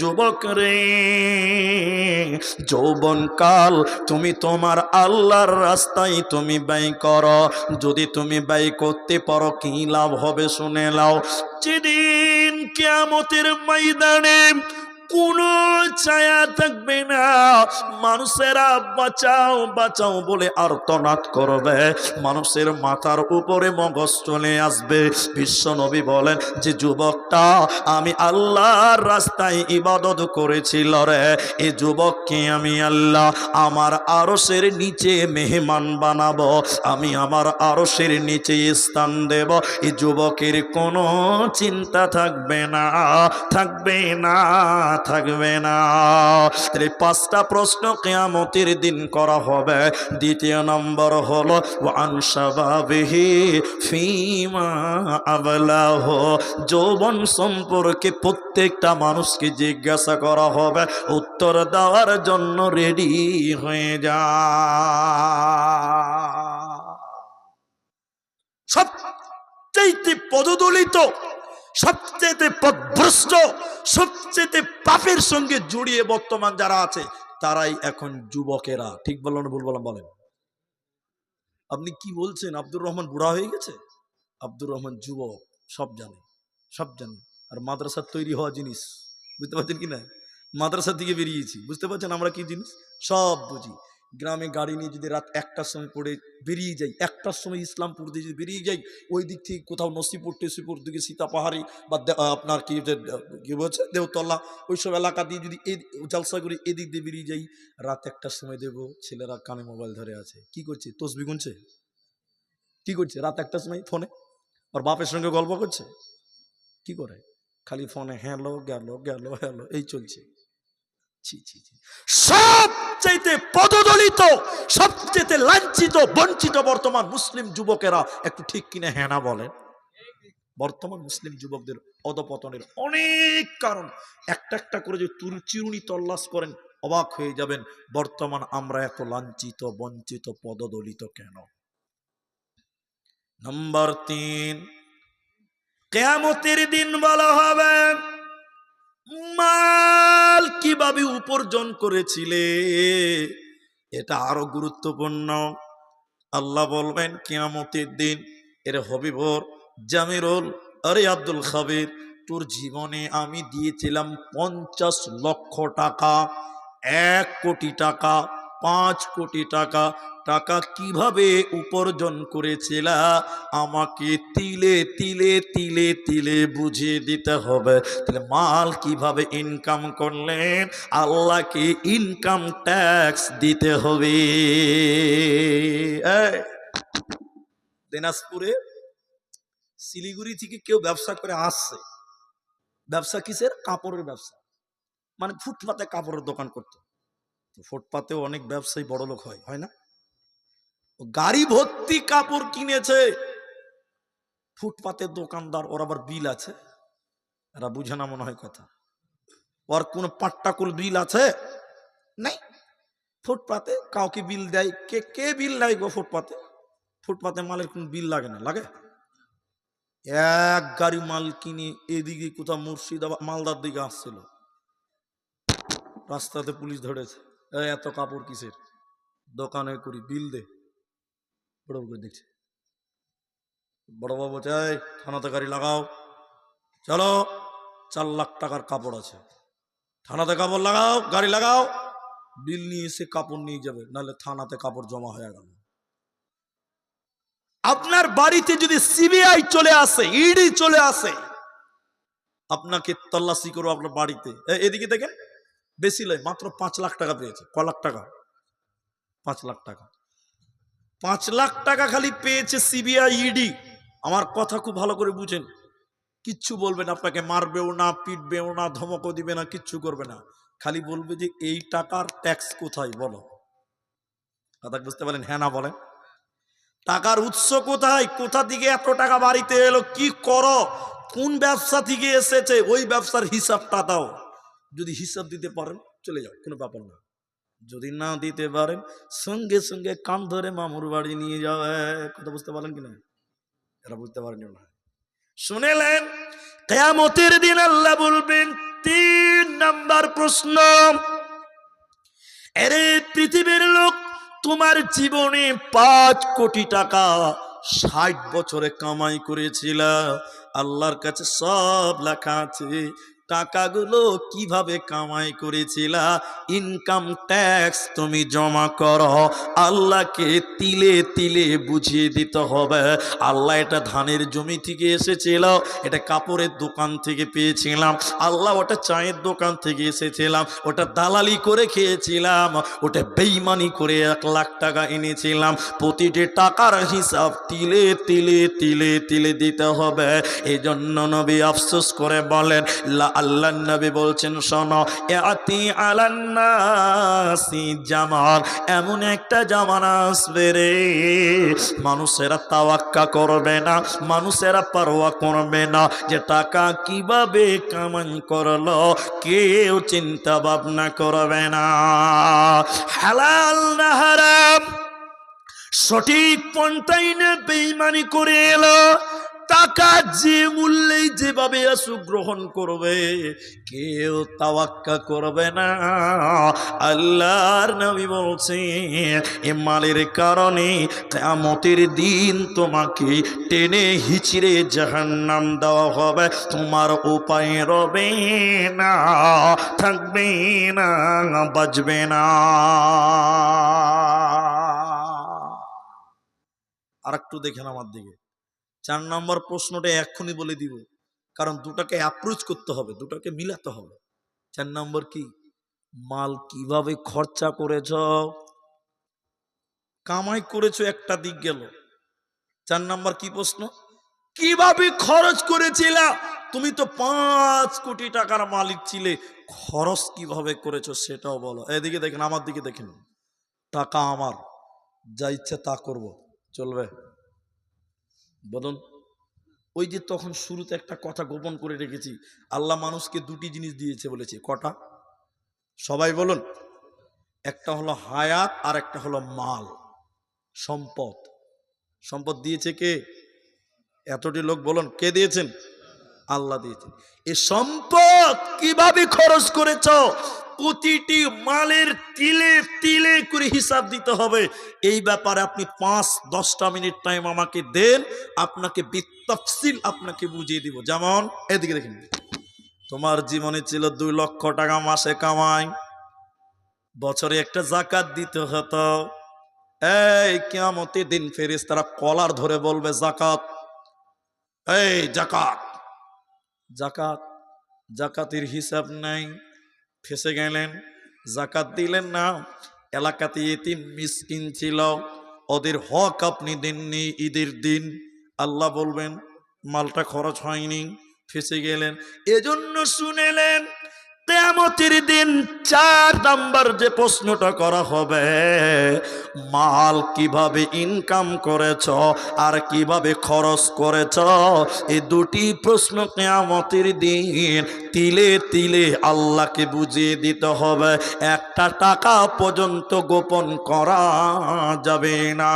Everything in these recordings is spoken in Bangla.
যুবক রে, যৌবনকাল তুমি তোমার আল্লাহর রাস্তায় তুমি ব্যয় করো। যদি তুমি ব্যয় করতে পারো কি লাভ হবে শুনে নাও। যেদিন কিয়ামতের ময়দানে কোনো ছায়া থাকবে না, মানুষেরা বাঁচাও বাঁচাও বলে আর্তনাদ করবে, মানুষের মাথার উপরে মগজ চলে আসবে। বিশ্ব নবী বলেন যে যুবকটা আমি আল্লাহর রাস্তায় ইবাদত করেছিল রে, এই যুবককে আমি আল্লাহ আমার আরশের নিচে মেহমান বানাবো, আমি আমার আরশের নিচে স্থান দেব। এই যুবকের কোনো চিন্তা থাকবে না, থাকবে না, থাকবে না। তাহলে পাঁচটা প্রশ্ন কিয়ামতের দিন করা হবে। দ্বিতীয় নম্বর হলো ওয়ান শাবাবিহি ফীমা আবলাহু, যৌবন সম্পর্কে প্রত্যেকটা মানুষকে জিজ্ঞাসা করা হবে, উত্তর দেওয়ার জন্য রেডি হয়ে যা। সবচেয়ে পদদলিত, সবচেয়ে পথভ্রষ্ট, সবচেয়ে পাপের সঙ্গে জড়িয়ে বর্তমান যারা আছে তারাই এখন যুবকেরা। ঠিক বললাম না ভুল বললাম বলেন? আপনি কি বলছেন? আব্দুর রহমান বুড়া হয়ে গেছে? আব্দুর রহমান যুবক, সব জানে, সব জানে। আর মাদ্রাসার তৈরি হওয়া জিনিস, বুঝতে পারছেন কি না? মাদ্রাসার দিকে বেরিয়েছি, বুঝতে পারছেন আমরা কি জিনিস সব বুঝি। গ্রামে গাড়ি নিয়ে যদি রাত 1টার সময় পড়ে বেরিয়ে যাই, 1টার সময় ইসলামপুর দিয়ে যদি বেরিয়ে যাই, ওই দিক থেকে কোথাও নসিপুর টেসিপুর দিকে সীতাপাহাড়ি বা আপনার কি বলছে দেওতলা, ওইসব এলাকা দিয়ে যদি এই জলসা করি এদিক দিয়ে বেরিয়ে যাই, রাত 1টার সময় দেবো ছেলেরা কানে মোবাইল ধরে আছে, কি করছে? তসবি গুনছে। কি করছে? রাত 1টার সময় ফোনে আর বাপের সঙ্গে গল্প করছে। কি করে? খালি ফোনে হ্যালো গেল গেল হ্যালো এই চলছে। সবচেয়ে পদদলিত, সবচেয়ে লাঞ্ছিত বঞ্চিত বর্তমান মুসলিম যুবকেরা। একটু ঠিক কিনা হ্যাঁ না বলেন? বর্তমান মুসলিম যুবকদের অধপতনের অনেক কারণ, একটা একটা করে যে চিরুনি তল্লাশ করেন অবাক হয়ে যাবেন। বর্তমান আমরা এত লাঞ্ছিত বঞ্চিত পদদলিত কেন? নম্বর 3, কিয়ামতের দিন বলা হবে মাল কিভাবে উপার্জন করেছিলে, এটা আরো গুরুত্বপূর্ণ। আল্লাহ বলবেন কিয়ামতের দিন, এর হবিবর জামিরুল, আরে আব্দুল খাবির, তোর জীবনে আমি দিয়েছিলাম 50 লক্ষ টাকা, 1 কোটি টাকা, 5 কোটি টাকা, টাকা কিভাবে উপার্জন করেছিলা আমাকে তিলে তিলে তিলে তিলে বুঝিয়ে দিতে হবে। তাহলে মাল কিভাবে ইনকাম করলেন? আল্লাহকে ইনকাম ট্যাক্স দিতে হবে। দিনাজপুরে শিলিগুড়ি থেকে কেউ ব্যবসা করে আসছে, ব্যবসা কিসের? কাপড়ের ব্যবসা, মানে ফুটপাতে কাপড়ের দোকান করতো। ফুটপাতেও অনেক ব্যবসায়ী বড় লোক হয়, হয় না? গাড়ি ভর্তি কাপড় কিনেছে, ফুটপাতের দোকানদার, ওর আবার বিল আছে, এরা বুঝে না মনে হয় কথা। ওর কোন পাট্টাকুল বিল আছে? নাই। ফুটপাতে কাউকে বিল দেয়, কে বিল দেয় গো? ফুটপাতে, ফুটপাতে মালের কোন বিল লাগে না? লাগে? এক গাড়ি মাল কিনে এদিকে কোথাও মুর্শিদাবাদ মালদার দিকে আসছিল, রাস্তাতে পুলিশ ধরেছে, এত কাপড় কিসের? দোকানে করি, বিল দে। বড় করে দেখছে, বড় বাবু চাই থানাতে গাড়ি লাগাও, চলো 4 লাখ টাকার কাপড় আছে, থানাতে কাপড় লাগাও, গাড়ি লাগাও, বিল নিয়ে এসে কাপড় নিয়ে যাবে, নাহলে থানাতে কাপড় জমা হয়ে গেল। আপনার বাড়িতে যদি সিবিআই চলে আসে, ইডি চলে আসে, আপনাকে তল্লাশি করো আপনার বাড়িতে, এদিকে দেখেন, বেশি নয়, মাত্র 5 লাখ টাকা পেয়েছে। ক লাখ টাকা? 5 লাখ টাকা। 5 লাখ টাকা খালি পেয়েছে সিবিআই ইডি। আমার কথা খুব ভালো করে বুঝেন, কিচ্ছু বলবে না, আপনাকে মারবেও না, পিটবেও না, ধমকও দিবে না, কিচ্ছু করবে না, খালি বলবে যে এই টাকার ট্যাক্স কোথায় বলো। কথা বুঝতে পারেন? হ্যাঁ না বলেন? টাকার উৎস কোথায়? কোথা থেকে এত টাকা বাড়িতে এলো? কি করো? কোন ব্যবসা থেকে এসেছে? ওই ব্যবসার হিসাবটা দাও। যদি হিসাব দিতে পারেন চলে যাও, কোনো ব্যাপার না। যদি না দিতে পারেন সঙ্গে সঙ্গে কান ধরে মামুর বাড়ি নিয়ে যাবে। কথা বুঝতে পারেন কিনা? এরা বুঝতে পারেন না। শুনেলেন? কিয়ামতের দিন আল্লাহ বলবেন 3 নাম্বার প্রশ্ন, আরে পৃথিবীর লোক, তোমার জীবনে 5 কোটি টাকা 60 বছরে কামাই করেছিল, আল্লাহর কাছে সব লেখা আছে। টাকাগুলো কিভাবে কামাই করেছিলা, ইনকাম ট্যাক্স তুমি জমা করো, আল্লাহকে তিলে তিলে বুঝিয়ে দিতে হবে। আল্লাহ এটা ধানের জমি থেকে এসেছিল, এটা কাপড়ের দোকান থেকে পেয়েছিলাম, আল্লাহ ওটা চায়ের দোকান থেকে এসেছিলাম, ওটা দালালি করে খেয়েছিলাম, ওটা বেইমানি করে 1 লাখ টাকা এনেছিলাম। প্রতিটি টাকার হিসাব তিলে তিলে তিলে তিলে দিতে হবে। এই জন্য নবী আফসোস করে বলেন, আল্লাহ নবী বলছেন, শোনো, ইয়াতি আলান্নাসি জামান, এমন একটা জামানা আসবে রে, মানুষেরা তাওয়াক্কা করবে না, মানুষেরা পারোয়া করবে না যে টাকা কিভাবে কামাই করলো, কেউ চিন্তা ভাবনা করবে না হালাল না হারাম, সঠিক পন্থায় না বেঈমানি করে এলো। টাকা যে মূল্যে যেভাবে আসু গ্রহণ করবে, কেউ তাওয়াক্কা করবে না। আল্লাহর নবী বলছেন, এ মালের কারণে কিয়ামতের দিন তোমাকে টেনে হিচড়ে জাহান্নাম দেওয়া হবে, তোমার উপায় রবে না, থাকবে না, বাঁচবে না। আর একটু দেখেন আমার দিকে। 4 নম্বর প্রশ্নটা এক্ষুনি বলে দিব, কারণ দুটাকে অ্যাপ্রোচ করতে হবে, দুটাকে মিলাতে হবে। 4 নম্বর কি, মাল কিভাবে খরচা করেছ, কামাই করেছো একটা দিক গেল। 4 নম্বর কি প্রশ্ন, কিভাবে খরচ করেছিলা, তুমি তো 5 কোটি টাকার মালিক ছিলে, খরচ কিভাবে করেছো সেটাও বলো। এদিকে দেখেন, আমার দিকে দেখেন, টাকা আমার, যা ইচ্ছা তা করব, চলবে? বলুন। ওই যে তখন শুরুতে একটা কথা গোপন করে রেখেছি, আল্লাহ মানুষকে 2টি জিনিস দিয়েছে বলেছে, কটা? সবাই বলুন। একটা হলো হায়াত, আর একটা হলো মাল, সম্পদ। সম্পদ দিয়েছে কে? এতটি লোক বলুন, কে দিয়েছেন? আল্লাহ দিয়েছেন। এই সম্পদ কিভাবে খরচ করেছ, প্রতিটি মালের তিলে তিলে করে হিসাব দিতে হবে। এই ব্যাপারে আপনি 5-10টা মিনিট টাইম আমাকে দেন, আপনাকে বিতফসিল আপনাকে বুঝিয়ে দিব। যেমন এদিকে দেখেন, তোমার জীবনে ছিল 2 লক্ষ টাকা মাসে কামাই, বছরে একটা যাকাত দিতে হতো। এই কিয়ামতের দিন ফেরেশতারা কলার ধরে বলবে, যাকাত, এই যাকাত, যাকাত, যাকাতের হিসাব নাই, ফেসে গেলেন, যাকাত দিলেন না। এলাকাতে এতিম মিসকিন ছিল, ওদের হক আপনি দেননি ঈদের দিন, আল্লাহ বলবেন মালটা খরচ হয়নি, ফেসে গেলেন। এজন্য শুনেলেন, কিয়ামতের দিন 4 নাম্বার যে প্রশ্নটা করা হবে, মাল কিভাবে ইনকাম করেছ আর কিভাবে খরচ করেছ, এই 2টি প্রশ্ন কিয়ামতের দিন তিলে তিলে আল্লাহকে বুঝিয়ে দিতে হবে। একটা টাকা পর্যন্ত গোপন করা যাবে না।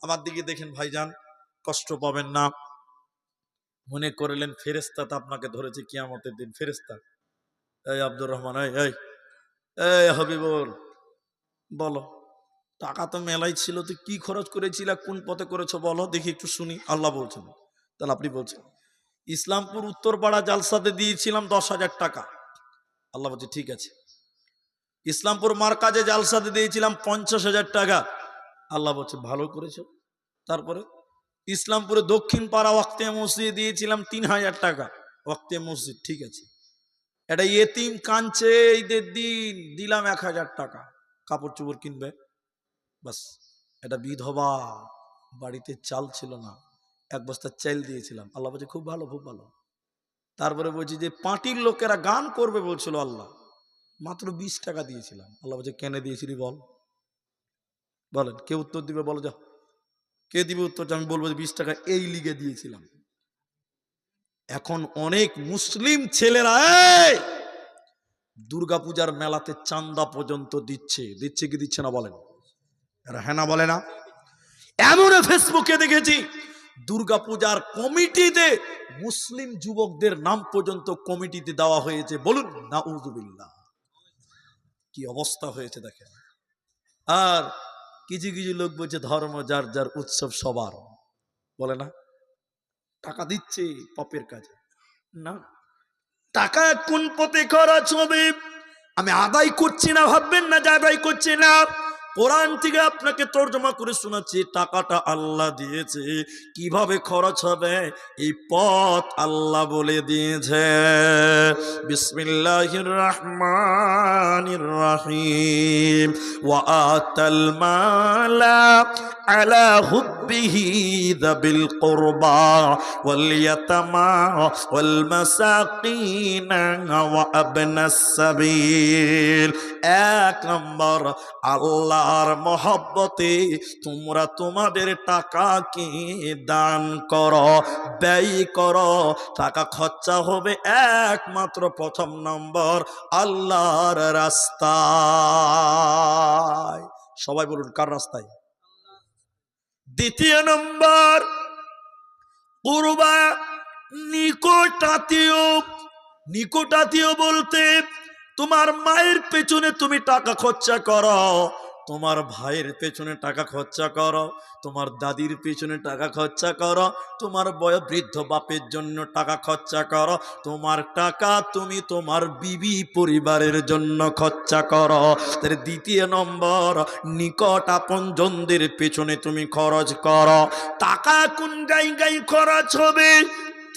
আমার দিকে দেখেন ভাইজান, কষ্ট পাবেন না। মনে করলেন ফেরেশতা আপনাকে ধরেছে কিয়ামতের দিন, ফেরেশতা, এই আব্দুর রহমান, এই এই হাবিবুল, বলো, টাকা তো মেলাই ছিল, তুই কি খরচ করেছিল, কোন পথে করেছো বলো দেখি, একটু শুনি। আল্লাহ বলছেন, তাহলে আপনি বলছেন, ইসলামপুর উত্তরপাড়া জালসাতে দিয়েছিলাম 10,000 টাকা। আল্লাহ বলছে, ঠিক আছে। ইসলামপুর মার্কাজে জালসাতে দিয়েছিলাম 50,000 টাকা। আল্লাহ বলছে, ভালো করেছো। তারপরে ইসলামপুরে দক্ষিণ পাড়া ওয়াক্তে মসজিদে দিয়েছিলাম 3,000 টাকা, ওয়াক্তে মসজিদ, ঠিক আছে। এটা এতিম কাঁদছে, ঈদের দিন দিলাম 1,000 টাকা, কাপড় চোপড় কিনবে, বাস। এটা বিধবা, বাড়িতে চাল ছিল না, 1 বস্তা চাল দিয়েছিলাম। আল্লাহ বলছে, খুব ভালো, খুব ভালো। তারপরে বলছি যে পার্টির লোকেরা গান করবে বলছিল, আল্লাহ মাত্র 20 টাকা দিয়েছিলাম। আল্লাহ বলছে, কেন দিয়েছিলি বল, বলেন, কে উত্তর দিবে, বলো, যাও, কে দিবে উত্তর? আমি বলবো যে 20 টাকা এই লিগে দিয়েছিলাম। এখন অনেক মুসলিম ছেলেরা দুর্গাপূজার মেলাতে চান্দা পর্যন্ত দিচ্ছে, দিচ্ছে কি দিচ্ছে না বলেন? হ্যাঁ না বলে না? এমন ফেসবুকে দেখেছি, দুর্গাপূজার কমিটিতে মুসলিম যুবকদের নাম পর্যন্ত কমিটিতে দেওয়া হয়েছে। বলুন নাউজুবিল্লাহ। কি অবস্থা হয়েছে দেখেন। আর কিছু কিছু লোক বলছে ধর্ম যার যার, উৎসব সবার, বলে না? টাকা দিচ্ছে পাপের কাজে। না, টাকা কোন পথে খরচ হবে আমি আদায় করছি না, ভাববেন না যে আদায় করছি না। কোরআন থেকে আপনাকে তর্জমা করে শোনাচ্ছি, টাকাটা আল্লাহ দিয়েছে, কিভাবে খরচ হবে এই পথ আল্লাহ বলে দিয়েছে। বিসমিল্লাহির রহমানির রহিম। ওয়া আতাল মালা আলা হুব্বিহি যাবিল কুরবা ওয়াল ইয়াতামা ওয়াল মাসাকিন ওয়া আবনাস সাবিল। এক নম্বর, আল্লাহর মহব্বতে তোমরা তোমাদের টাকাকে দান করো, ব্যয় করো। টাকা খরচা হবে একমাত্র প্রথম নম্বর আল্লাহর রাস্তায়। সবাই বলুন কার রাস্তায়? দ্বিতীয় নম্বর, কুরবা, নিকটাত্মীয়। নিকটাত্মীয় বলতে তোমার মায়ের পেছনে তুমি টাকা খরচা করো, তোমার ভাইয়ের পেছনে টাকা খরচা করো, তোমার দাদির পেছনে টাকা খরচা করো, তোমার বয়োবৃদ্ধ বাপের জন্য টাকা খরচা করো, তোমার টাকা তুমি তোমার বিবি পরিবারের জন্য খরচা করো। তার দ্বিতীয় নম্বর, নিকট আপনজনদের পেছনে তুমি খরচ করো। টাকা কোন জায়গায় খরচ হবে?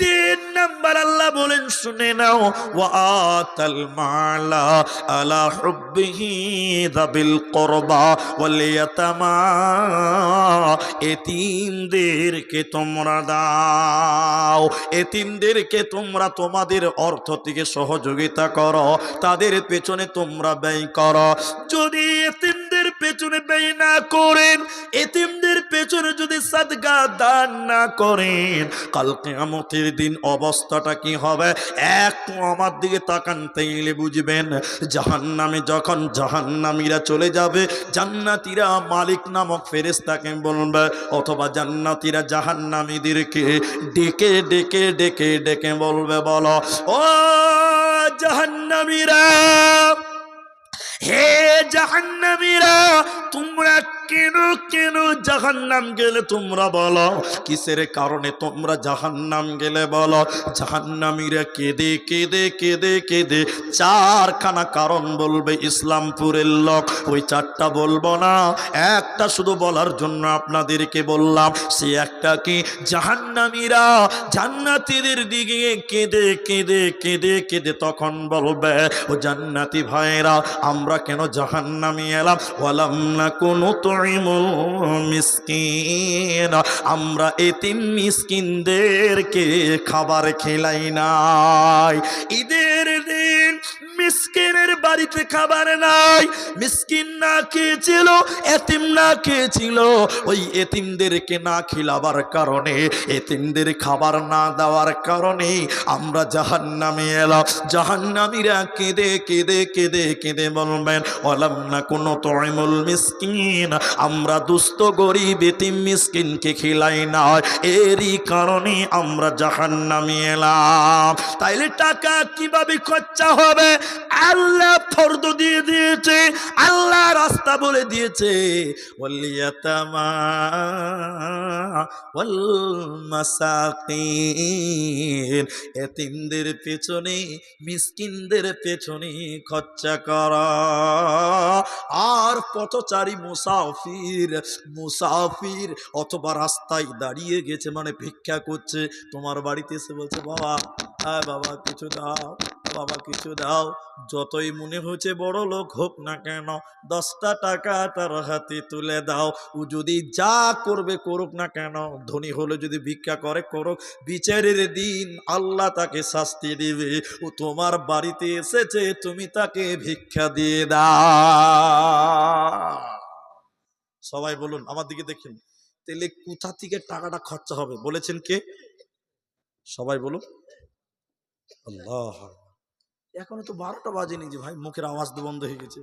তিন নম্বর আল্লাহ বলেন, শুনে নাও, ওয়া আতাল মালা আলা হুব্বিহি যাবিল কুরবা ওয়াল ইয়াতামা। এতিমদেরকে তোমরা দাও, এতিমদেরকে তোমরা তোমাদের অর্থ থেকে সহযোগিতা করো, তাদের পেছনে তোমরা ব্যয় করো। যদি এতিমদের পেছনে ব্যয় না করেন, এতিমদের পেছনে যদি সাদকা দান না করেন, কাল কিয়ামতের দিন অবস্থাটা কি হবে একটু আমার দিকে তাকান, তাইলে বুঝবেন। জাহান্নামে যখন জাহান্নামীরা চলে যাবে, জান্নাতীরা মালিক নামক ফেরেশতাকে বলবে, অথবা জান্নাতীরা জাহান্নামীদেরকে ডেকে ডেকে ডেকে ডেকে বলবে, বলো ও জাহান্নামীরা, হে জাহান্নামীরা, তোমরা কেন কেন জাহান্নাম গেলে? তোমরা বলো কিসের কারণে তোমরা জাহান্নাম গেলে বলো। জাহান্নামীরা কেঁদে কেঁদে কেঁদে কেঁদে চারখানা কারণ বলবে। ইসলামপুরের লোক ওই চারটা বলবো না, একটা শুধু বলার জন্য আপনাদেরকে বললাম। সে একটা কি, জাহান্নামীরা জান্নাতীদের দিকে কেঁদে কেঁদে কেঁদে কেঁদে তখন বলবে, ও জান্নাতি ভাইরা, আমরা কেন জাহান্নামে এলাম? ওয়ালাম নাকুনু তুইমুল মিসকিন, আমরা এতিম মিসকিনদেরকে খাবার খেলাই নাই। ঈদের দিন মিসকিনের বাড়িতে খাবার নাই, মিসকিন না খেয়েছিল, এতিম না খেয়েছিল। ওই এতিমদেরকে না খিলাবার কারণে, এতিমদের খাবার না দেওয়ার কারণে আমরা জাহান্নামে এলাম। জাহান্নামীরা কেঁদে কেঁদে কেঁদে কেঁদে বলবেন, ওয়ালাম নাকুনু তুইমুল মিসকিন, আমরা দুস্থ গরিব এতিম মিসকিনকে খিলাই না, এরই কারণে আমরা জাহান্নামে এলাম। তাইলে টাকা কিভাবে খরচা হবে? আল্লাহ ফরজ দিয়ে দিয়েছে, আল্লাহ রাস্তা বলে দিয়েছে। ওয়াল ইয়াতামা ওয়াল মাসাকিন, এতিমদের পেছনে মিসকিনদের পেছনে খরচা করা। আর পথচারী মুসাফির, মুসাফির অথবা রাস্তায় দাঁড়িয়ে গেছে, মানে ভিক্ষা করছে, তোমার বাড়িতে এসে বলছে, বাবা হ্যাঁ বাবা কিছু দাও, বাবা কিছু দাও। যতই মনে হচ্ছে বড় লোক হোক না কেন, 10টা টাকা তার হাতে তুলে দাও। ও যদি যা করবে করুক না কেন, ধনী হলে যদি ভিক্ষা করে করুক, বিচারের দিন আল্লাহ তাকে শাস্তি দিবে। ও তোমার বাড়িতে এসেছে, তুমি তাকে ভিক্ষা দিয়ে দাও। সবাই বলুন, আমার দিকে দেখেন, তাহলে কোথা থেকে টাকাটা খরচা হবে বলেছেন কে? সবাই বলুন আল্লাহ। এখনো তো 12টা বাজেনি যে ভাই, মুখের আওয়াজ তো বন্ধ হয়ে গেছে।